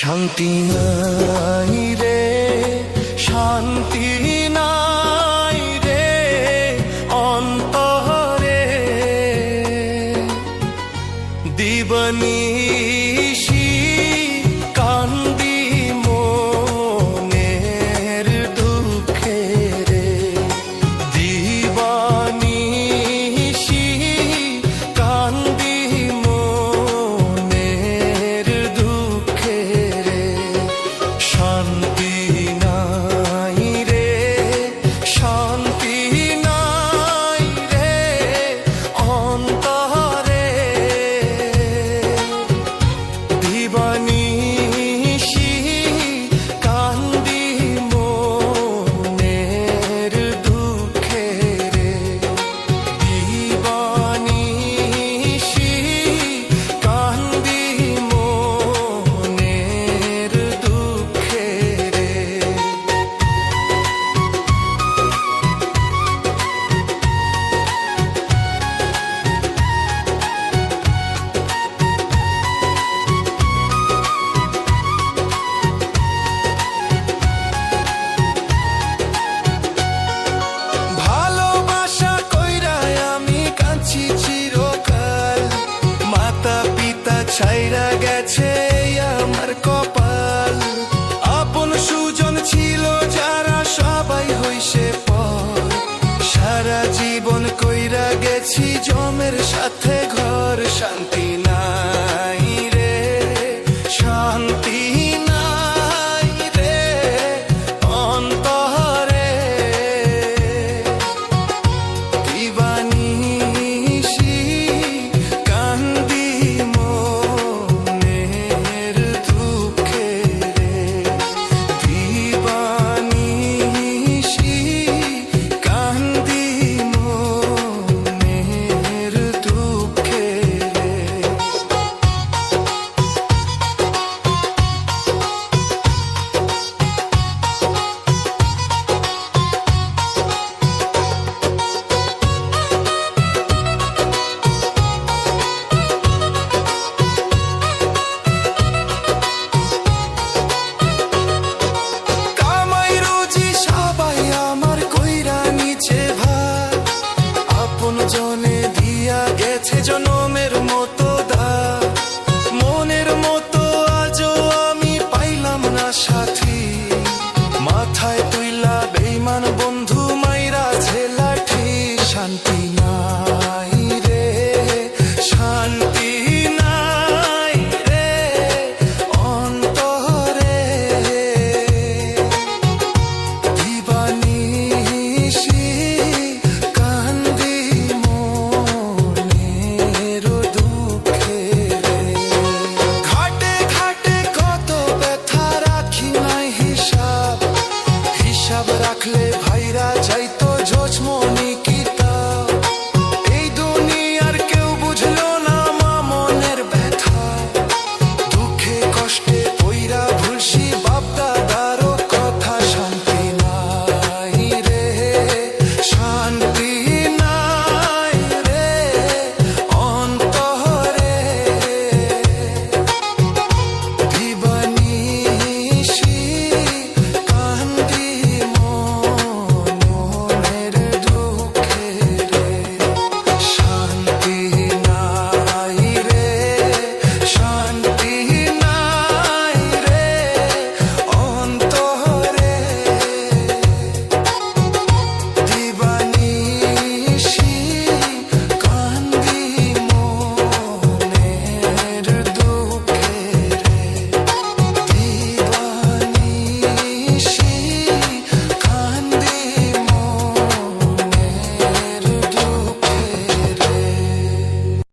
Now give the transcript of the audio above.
শান্তি নাই রে, শান্তি নাই রে অন্তরে, দিবানিশি কান্দি মনের দুঃখে রে, দিবানিশি কান্দি মনের দুঃখে রে। শান্তি নাই রে, শান্তি নাই রে অন্তরে, দিবানিশি কান্দি মনের দুঃখে রে, দিবানিশি কান্দি মনের দুঃখে রে। ভালোবাসা কইরা আমি কাঁদছি চিরকাল, মাতা পিতা ছাইরা গেছে আমার কপাল, আপন সুজন ছিল যারা সবাই হইছে পর, সারা জীবন কইরা গেছি জমের সাথে ঘর, শান্তি